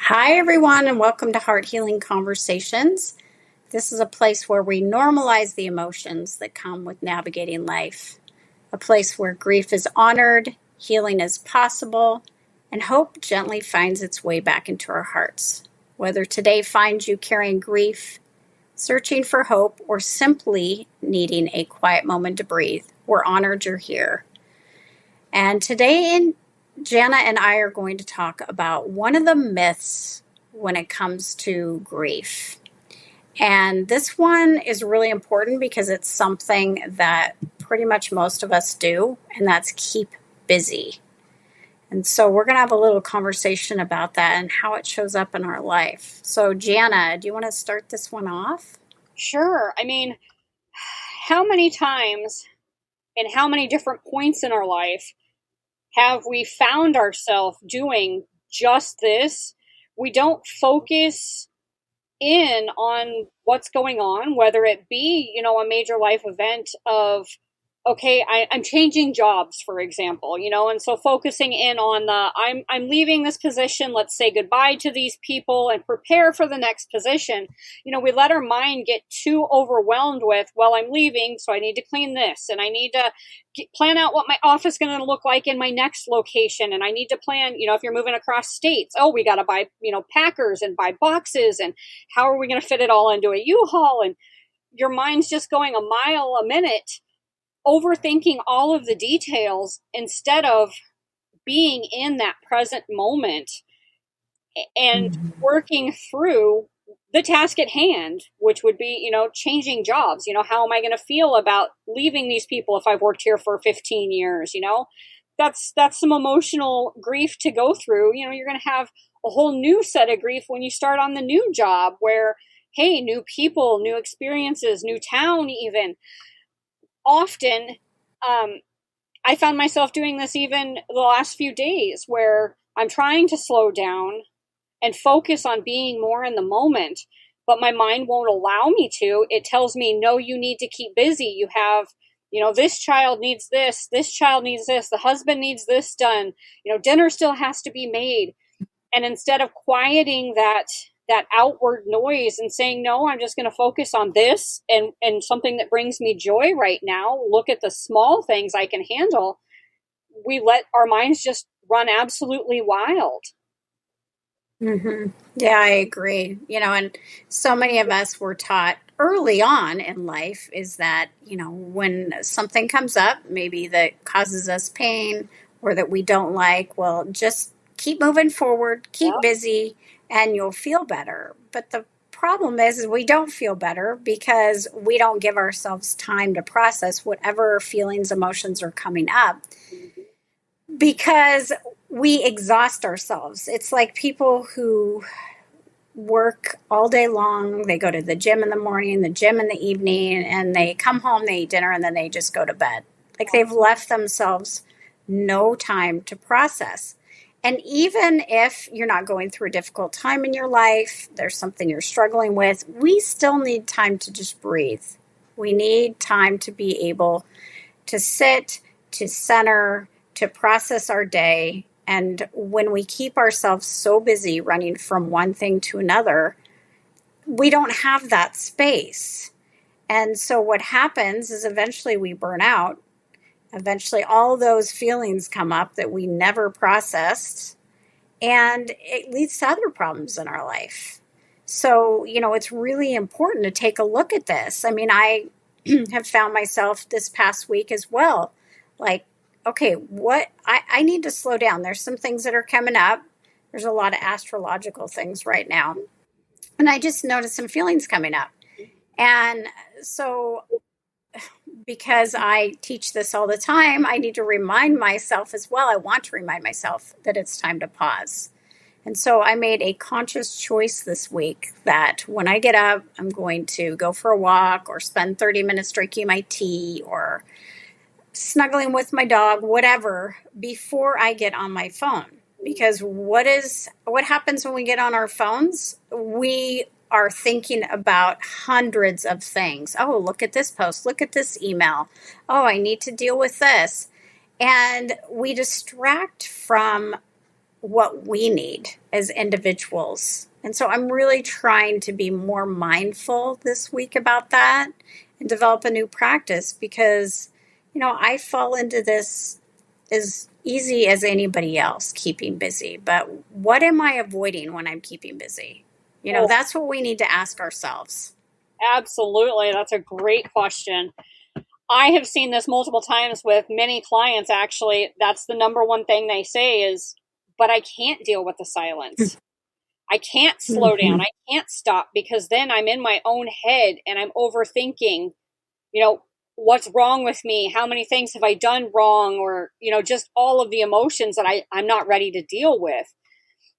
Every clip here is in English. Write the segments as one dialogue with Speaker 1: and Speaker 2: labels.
Speaker 1: Hi, everyone, and welcome to Heart Healing Conversations. This is a place where we normalize the emotions that come with navigating life, a place where grief is honored, healing is possible, and hope gently finds its way back into our hearts. Whether today finds you carrying grief, searching for hope, or simply needing a quiet moment to breathe, we're honored you're here. And today, Jana and I are going to talk about one of the myths when it comes to grief. And this one is really important because it's something that pretty much most of us do, and that's keep busy. And so we're going to have a little conversation about that and how it shows up in our life. So, Jana, do you want to start this one off?
Speaker 2: Sure. How many times and how many different points in our life have we found ourselves doing just this? We don't focus in on what's going on, whether it be, a major life event of, okay, I'm changing jobs, for example, and so focusing in on I'm leaving this position, let's say goodbye to these people and prepare for the next position. We let our mind get too overwhelmed with, well, I'm leaving, so I need to clean this, and I need to plan out what my office is going to look like in my next location, and I need to plan, if you're moving across states, oh, we got to buy, packers and buy boxes, and how are we going to fit it all into a U-Haul? And your mind's just going a mile a minute, overthinking all of the details instead of being in that present moment and working through the task at hand, which would be, changing jobs. How am I going to feel about leaving these people if I've worked here for 15 years? That's some emotional grief to go through. You're going to have a whole new set of grief when you start on the new job where, hey, new people, new experiences, new town even. Often, I found myself doing this even the last few days where I'm trying to slow down and focus on being more in the moment, but my mind won't allow me to. It tells me, no, you need to keep busy. You have, this child needs this child needs this, the husband needs this done, dinner still has to be made. And instead of quieting that outward noise and saying, no, I'm just going to focus on this and something that brings me joy right now, look at the small things I can handle, we let our minds just run absolutely wild.
Speaker 1: Mm-hmm. Yeah, I agree. And so many of us were taught early on in life is that, when something comes up, maybe that causes us pain or that we don't like, well, just keep moving forward, keep
Speaker 2: Yep.
Speaker 1: busy, and you'll feel better. But the problem is we don't feel better because we don't give ourselves time to process whatever feelings, emotions are coming up because we exhaust ourselves. It's like people who work all day long. They go to the gym in the morning, the gym in the evening, and they come home, they eat dinner, and then they just go to bed. Like they've left themselves no time to process. And even if you're not going through a difficult time in your life, there's something you're struggling with, we still need time to just breathe. We need time to be able to sit, to center, to process our day. And when we keep ourselves so busy running from one thing to another, we don't have that space. And so what happens is eventually we burn out. Eventually all those feelings come up that we never processed, and it leads to other problems in our life. So, it's really important to take a look at this. I mean, I have found myself this past week as well, like, okay, what I need to slow down. There's some things that are coming up. There's a lot of astrological things right now. And I just noticed some feelings coming up. And so, because I teach this all the time, I need to remind myself as well. I want to remind myself that it's time to pause. And so I made a conscious choice this week that when I get up, I'm going to go for a walk or spend 30 minutes drinking my tea or snuggling with my dog, whatever, before I get on my phone. Because what happens when we get on our phones? We are thinking about hundreds of things. Oh, look at this post. Look at this email. Oh, I need to deal with this. And we distract from what we need as individuals. And so I'm really trying to be more mindful this week about that and develop a new practice because, I fall into this as easy as anybody else, keeping busy. But what am I avoiding when I'm keeping busy?
Speaker 2: Oh,
Speaker 1: That's what we need to ask ourselves.
Speaker 2: absolutely. That's a great question. I have seen this multiple times with many clients, actually. That's the number one thing they say is, but I can't deal with the silence. I can't slow down.
Speaker 1: Mm-hmm.
Speaker 2: I can't stop because then I'm in my own head and I'm overthinking, you know, what's wrong with me? How many things have I done wrong? Or, just all of the emotions that I'm not ready to deal with.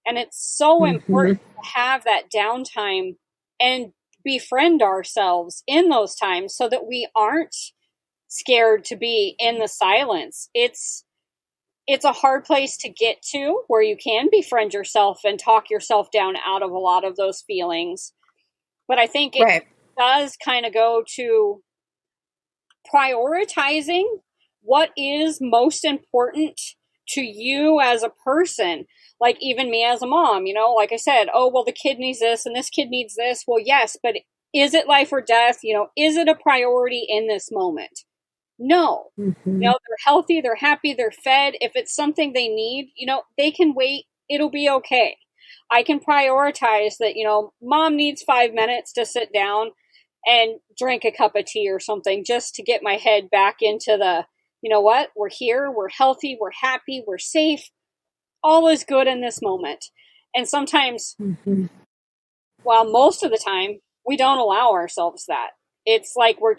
Speaker 2: And it's so
Speaker 1: Mm-hmm.
Speaker 2: important to have that downtime and befriend ourselves in those times so that we aren't scared to be in the silence. It's a hard place to get to where you can befriend yourself and talk yourself down out of a lot of those feelings. But I think it
Speaker 1: Right.
Speaker 2: does kind of go to prioritizing what is most important to you as a person. Like even me as a mom, like I said, oh, well, the kid needs this and this kid needs this. Well, yes, but is it life or death? Is it a priority in this moment? No.
Speaker 1: Mm-hmm.
Speaker 2: They're healthy, they're happy, they're fed. If it's something they need, they can wait. It'll be okay. I can prioritize that, mom needs 5 minutes to sit down and drink a cup of tea or something just to get my head back into the, what? We're here, we're healthy, we're happy, we're safe. All is good in this moment. And sometimes,
Speaker 1: Mm-hmm.
Speaker 2: well, most of the time, we don't allow ourselves that. It's like we're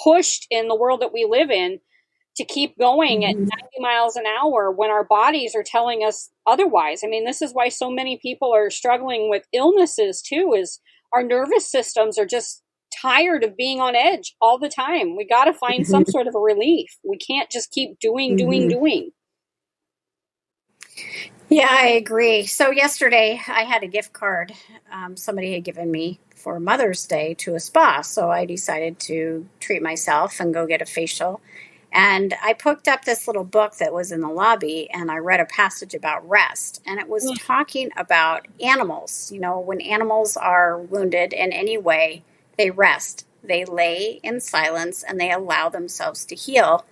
Speaker 2: pushed in the world that we live in to keep going at
Speaker 1: Mm-hmm.
Speaker 2: 90 miles an hour when our bodies are telling us otherwise. I mean, this is why so many people are struggling with illnesses too, is our nervous systems are just tired of being on edge all the time. We got to find some sort of a relief. We can't just keep doing, doing,
Speaker 1: Mm-hmm.
Speaker 2: doing.
Speaker 1: Yeah, I agree. So yesterday I had a gift card somebody had given me for Mother's Day to a spa. So I decided to treat myself and go get a facial. And I picked up this little book that was in the lobby and I read a passage about rest. And it was talking about animals. When animals are wounded in any way, they rest. They lay in silence and they allow themselves to heal.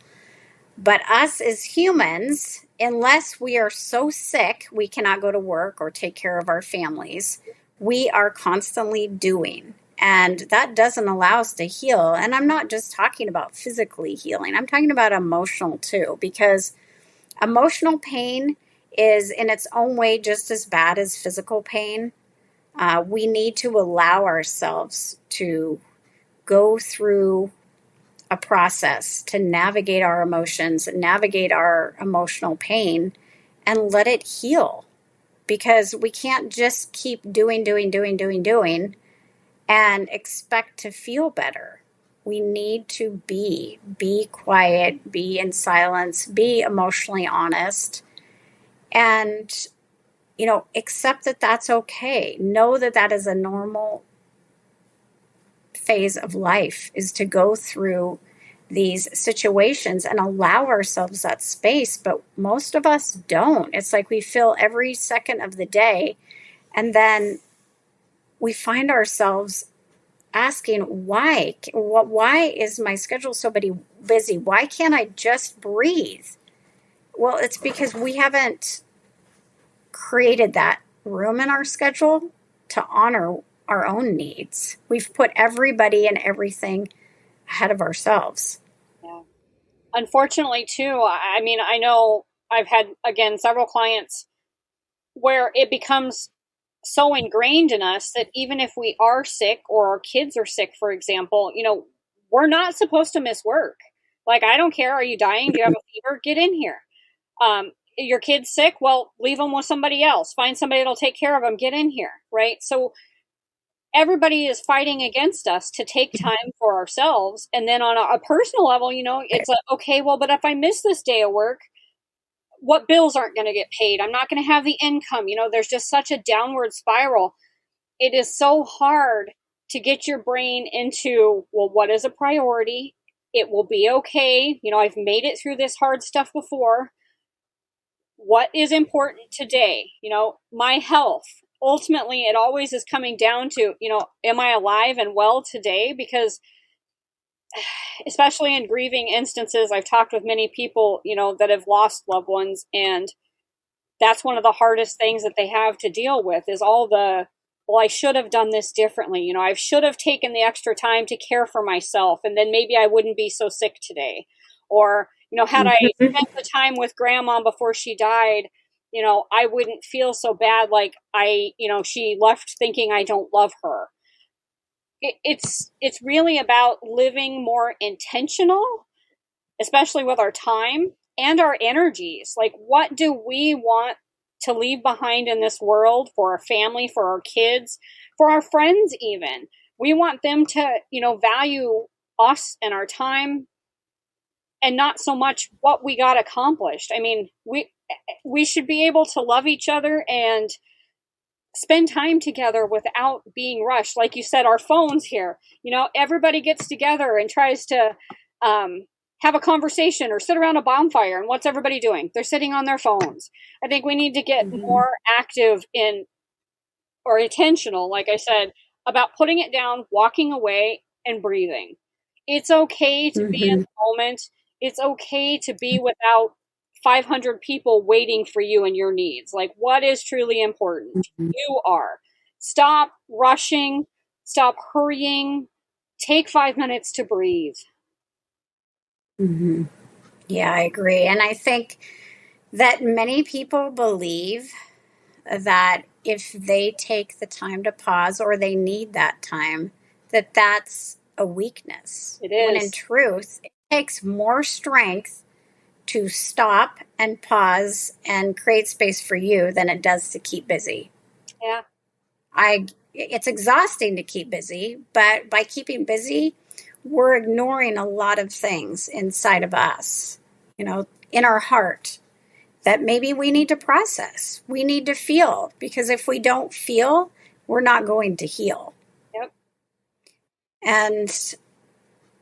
Speaker 1: But us as humans, unless we are so sick we cannot go to work or take care of our families, we are constantly doing. And that doesn't allow us to heal. And I'm not just talking about physically healing, I'm talking about emotional too, because emotional pain is in its own way just as bad as physical pain. We need to allow ourselves to go through a process to navigate our emotions, navigate our emotional pain, and let it heal. Because we can't just keep doing, and expect to feel better. We need to be quiet, be in silence, be emotionally honest, and, accept that that's okay. Know that that is a normal phase of life, is to go through these situations and allow ourselves that space. But most of us don't. It's like we fill every second of the day, and then we find ourselves asking, why is my schedule so busy? Why can't I just breathe? Well, it's because we haven't created that room in our schedule to honor our own needs. We've put everybody and everything ahead of ourselves.
Speaker 2: Yeah. Unfortunately, too, I mean, I know I've had, again, several clients where it becomes so ingrained in us that even if we are sick or our kids are sick, for example, we're not supposed to miss work. Like, I don't care. Are you dying? Do you have a fever? Get in here. Your kid's sick? Well, leave them with somebody else. Find somebody that'll take care of them. Get in here. Right. So everybody is fighting against us to take time for ourselves. And then on a personal level, it's like, okay, well, but if I miss this day of work, what bills aren't going to get paid? I'm not going to have the income. There's just such a downward spiral. It is so hard to get your brain into, well, what is a priority? It will be okay. I've made it through this hard stuff before. what is important today? My health. Ultimately, it always is coming down to, am I alive and well today? Because especially in grieving instances, I've talked with many people, that have lost loved ones, and that's one of the hardest things that they have to deal with is all the, well, I should have done this differently. I should have taken the extra time to care for myself, and then maybe I wouldn't be so sick today. Or, had I spent the time with grandma before she died, I wouldn't feel so bad like she left thinking I don't love her. It's really about living more intentional, especially with our time and our energies. Like, what do we want to leave behind in this world for our family, for our kids, for our friends even? We want them to, value us and our time and not so much what we got accomplished. I mean, we should be able to love each other and spend time together without being rushed. Like you said, our phones here, everybody gets together and tries to have a conversation or sit around a bonfire. And what's everybody doing? They're sitting on their phones. I think we need to get more active or intentional, like I said, about putting it down, walking away, and breathing. It's okay to be in the moment. It's okay to be without 500 people waiting for you and your needs. Like, what is truly important? You are. Stop rushing. Stop hurrying. Take 5 minutes to breathe.
Speaker 1: Yeah, I agree. And I think that many people believe that if they take the time to pause or they need that time, that that's a weakness.
Speaker 2: It is.
Speaker 1: When in truth, it takes more strength to stop and pause and create space for you than it does to keep busy.
Speaker 2: Yeah.
Speaker 1: It's exhausting to keep busy, but by keeping busy, we're ignoring a lot of things inside of us, in our heart that maybe we need to process. We need to feel, because if we don't feel, we're not going to heal.
Speaker 2: Yep.
Speaker 1: And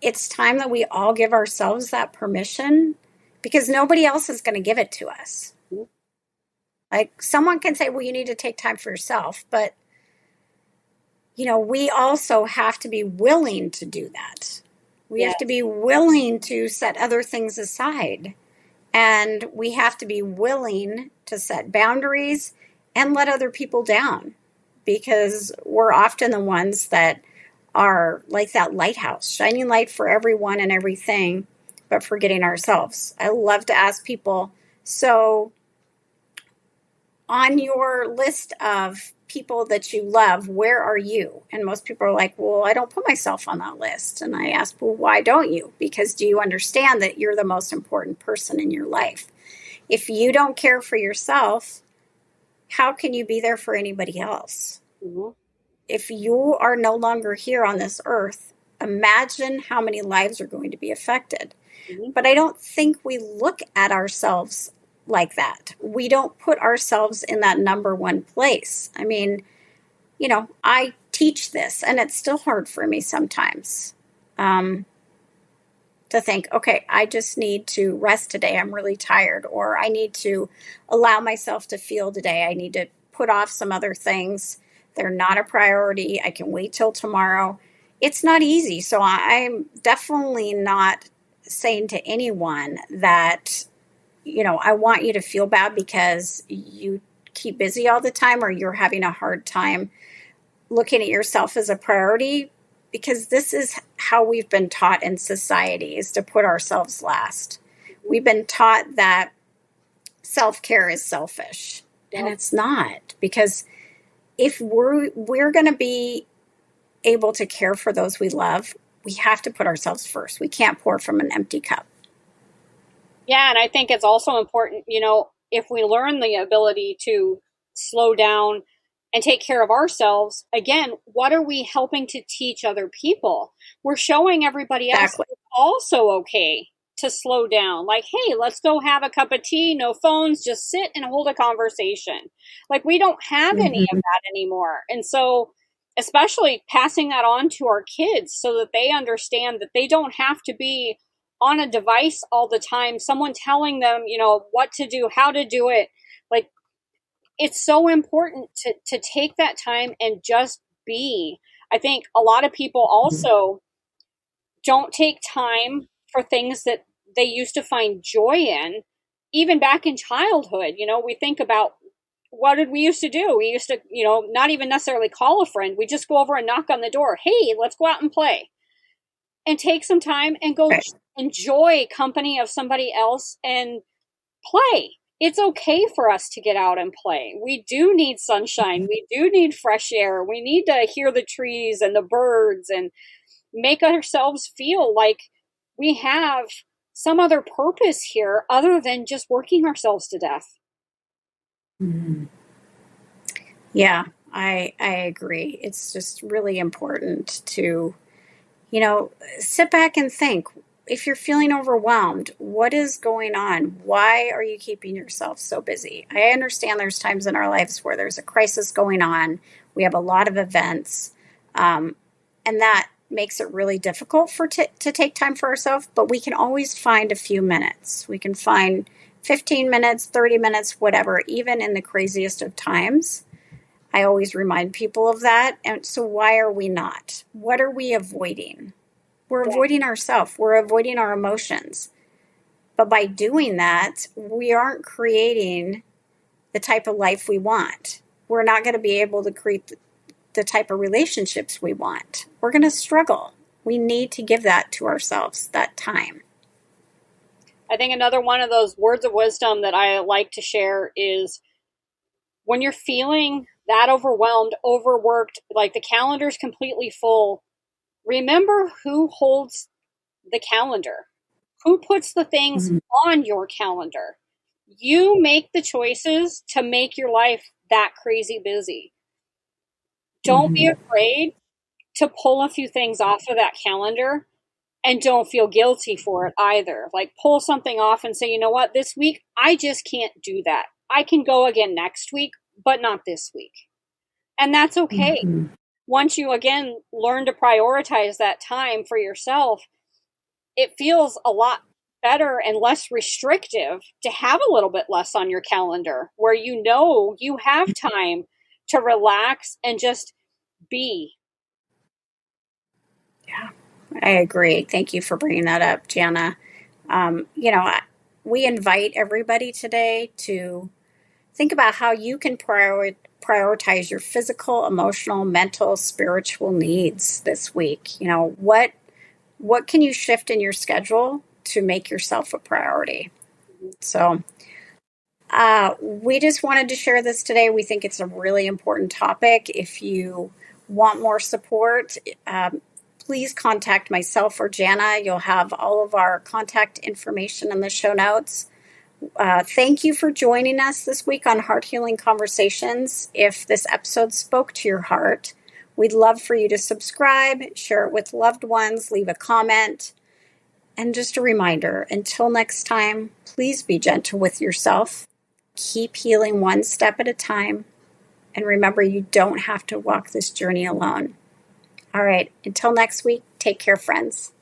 Speaker 1: it's time that we all give ourselves that permission, because nobody else is going to give it to us. Like, someone can say, well, you need to take time for yourself, but we also have to be willing to do that. We have to be willing to set other things aside. And we have to be willing to set boundaries and let other people down, because we're often the ones that are like that lighthouse, shining light for everyone and everything, but forgetting ourselves. I love to ask people, so on your list of people that you love, where are you? And most people are like, well, I don't put myself on that list. And I ask, well, why don't you? Because do you understand that you're the most important person in your life? If you don't care for yourself, how can you be there for anybody else? If you are no longer here on this earth, imagine how many lives are going to be affected. But I don't think we look at ourselves like that. We don't put ourselves in that number one place. I mean, I teach this, and it's still hard for me sometimes to think, okay, I just need to rest today. I'm really tired, or I need to allow myself to feel today. I need to put off some other things. They're not a priority. I can wait till tomorrow. It's not easy. So I'm definitely not saying to anyone that, I want you to feel bad because you keep busy all the time, or you're having a hard time looking at yourself as a priority, because this is how we've been taught in society, is to put ourselves last. We've been taught that self-care is selfish, and it's not, because if we're going to be able to care for those we love, we have to put ourselves first. We can't pour from an empty cup.
Speaker 2: Yeah, and I think it's also important, if we learn the ability to slow down and take care of ourselves, again, what are we helping to teach other people? We're showing everybody else it's also okay to slow down. Like, hey, let's go have a cup of tea, no phones, just sit and hold a conversation. Like, we don't have any of that anymore. And so, especially passing that on to our kids so that they understand that they don't have to be on a device all the time, someone telling them, what to do, how to do it. Like, it's so important to take that time and just be. I think a lot of people also don't take time for things that they used to find joy in, even back in childhood. We think about, what did we used to do? We used to, not even necessarily call a friend. We just go over and knock on the door. Hey, let's go out and play. And take some time and go enjoy company of somebody else and play. It's okay for us to get out and play. We do need sunshine. We do need fresh air. We need to hear the trees and the birds and make ourselves feel like we have some other purpose here other than just working ourselves to death.
Speaker 1: Mm-hmm. Yeah, I agree. It's just really important to, sit back and think. If you're feeling overwhelmed, what is going on? Why are you keeping yourself so busy? I understand there's times in our lives where there's a crisis going on. We have a lot of events, and that makes it really difficult to take time for ourselves. But we can always find a few minutes. We can find 15 minutes, 30 minutes, whatever, even in the craziest of times. I always remind people of that. And so why are we not? What are we avoiding? We're avoiding ourselves. We're avoiding our emotions. But by doing that, we aren't creating the type of life we want. We're not going to be able to create the type of relationships we want. We're going to struggle. We need to give that to ourselves, that time.
Speaker 2: I think another one of those words of wisdom that I like to share is, when you're feeling that overwhelmed, overworked, like the calendar's completely full, remember who holds the calendar, who puts the things on your calendar. You make the choices to make your life that crazy busy. Don't be afraid to pull a few things off of that calendar, and don't feel guilty for it either. Like, pull something off and say, you know what, this week, I just can't do that. I can go again next week, but not this week. And that's okay. Once you, again, learn to prioritize that time for yourself, it feels a lot better and less restrictive to have a little bit less on your calendar, where you have time to relax and just be.
Speaker 1: Yeah, I agree. Thank you for bringing that up, Jana. We invite everybody today to think about how you can prioritize your physical, emotional, mental, spiritual needs this week. What can you shift in your schedule to make yourself a priority? So we just wanted to share this today. We think it's a really important topic. If you want more support, please contact myself or Jana. You'll have all of our contact information in the show notes. Thank you for joining us this week on Heart Healing Conversations. If this episode spoke to your heart, we'd love for you to subscribe, share it with loved ones, leave a comment. And just a reminder, until next time, please be gentle with yourself. Keep healing one step at a time. And remember, you don't have to walk this journey alone. All right, until next week, take care, friends.